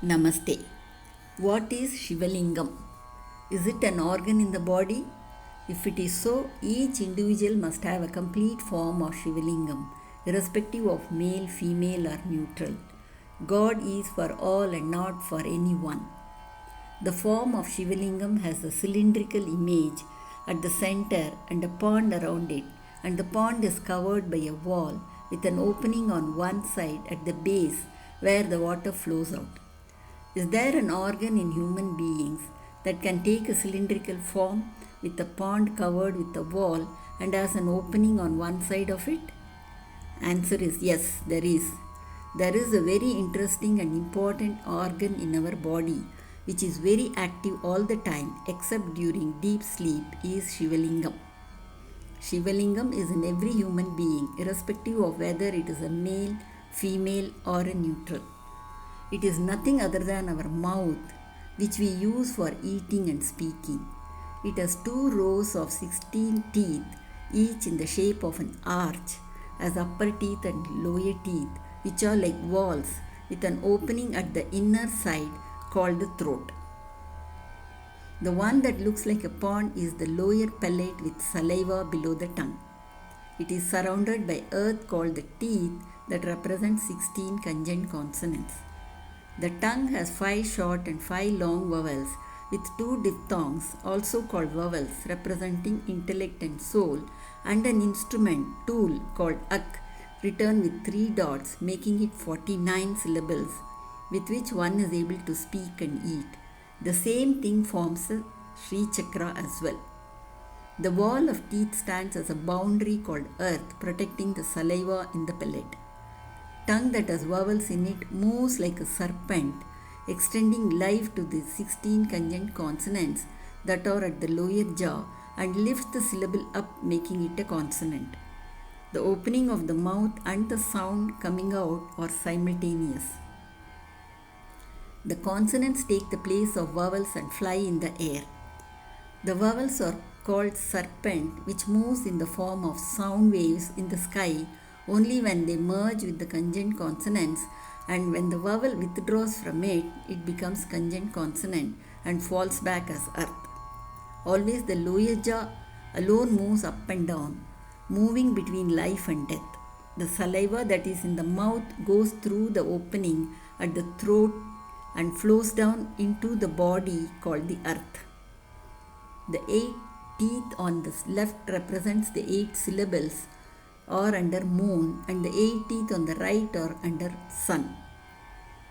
Namaste. What is Sivalingam? Is it an organ in the body? If it is so, each individual must have a complete form of Sivalingam, irrespective of male, female, or neutral. God is for all and not for any one. The form of Sivalingam has a cylindrical image at the center and a pond around it, and the pond is covered by a wall with an opening on one side at the base where the water flows out. Is there an organ in human beings that can take a cylindrical form with a pond covered with a wall and has an opening on one side of it? Answer is yes, there is. There is a very interesting and important organ in our body which is very active all the time except during deep sleep is Sivalingam. Sivalingam is in every human being irrespective of whether it is a male, female or a neutral. It is nothing other than our mouth, which we use for eating and speaking. It has two rows of 16 teeth, each in the shape of an arch, as upper teeth and lower teeth, which are like walls, with an opening at the inner side called the throat. The one that looks like a pond is the lower palate with saliva below the tongue. It is surrounded by earth called the teeth that represent 16 conjoined consonants. The tongue has 5 short and 5 long vowels with 2 diphthongs, also called vowels, representing intellect and soul, and an instrument, tool, called ak, written with 3 dots, making it 49 syllables, with which one is able to speak and eat. The same thing forms a Sri Chakra as well. The wall of teeth stands as a boundary called earth, protecting the saliva in the palate. Tongue that has vowels in it moves like a serpent, extending life to the 16 conjoined consonants that are at the lower jaw and lifts the syllable up, making it a consonant. The opening of the mouth and the sound coming out are simultaneous. The consonants take the place of vowels and fly in the air. The vowels are called serpent, which moves in the form of sound waves in the sky only when they merge with the conjoined consonants, and when the vowel withdraws from it, it becomes conjoined consonant and falls back as earth. Always the lower jaw alone moves up and down, moving between life and death. The saliva that is in the mouth goes through the opening at the throat and flows down into the body called the earth. The 8 teeth on the left represents the 8 syllables are under moon, and the 8 teeth on the right are under sun.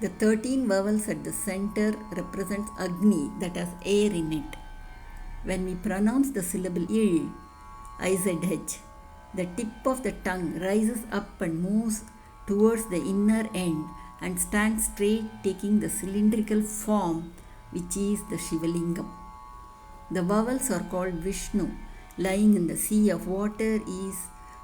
The 13 vowels at the center represents Agni, that has air in it. When we pronounce the syllable Il, IZH, the tip of the tongue rises up and moves towards the inner end and stands straight, taking the cylindrical form which is the Sivalingam. The vowels are called Vishnu. Lying in the sea of water is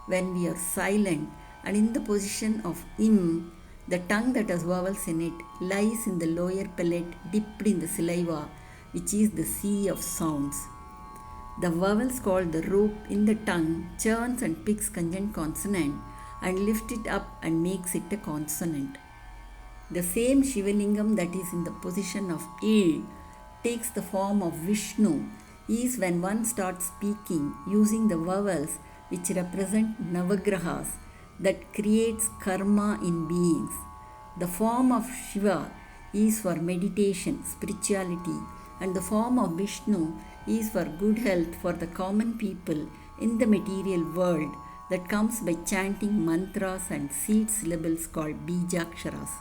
when we are silent, and in the position of Im, the tongue that has vowels in it lies in the lower palate dipped in the saliva, which is the sea of sounds. The vowels called the rope in the tongue churns and picks conjoined consonant and lifts it up and makes it a consonant. The same Sivalingam that is in the position of Il takes the form of Vishnu is when one starts speaking using the vowels which represent Navagrahas that creates karma in beings. The form of Shiva is for meditation, spirituality, and the form of Vishnu is for good health for the common people in the material world that comes by chanting mantras and seed syllables called Bijaksharas.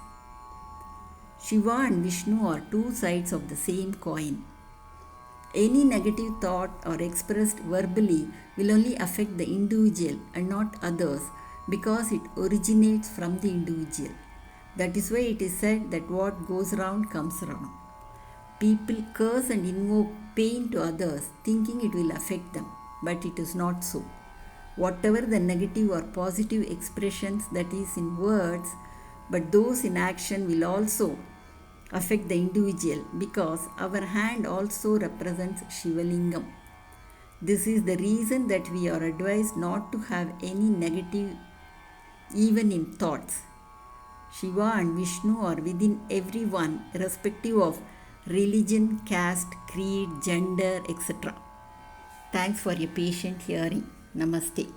Shiva and Vishnu are 2 sides of the same coin. Any negative thought or expressed verbally will only affect the individual and not others because it originates from the individual. That is why it is said that what goes round comes round. People curse and invoke pain to others thinking it will affect them, but it is not so. Whatever the negative or positive expressions that is in words, but those in action will also affect the individual because our hand also represents Sivalingam. This is the reason that we are advised not to have any negative even in thoughts. Shiva and Vishnu are within everyone, irrespective of religion, caste, creed, gender, etc. Thanks for your patient hearing. Namaste.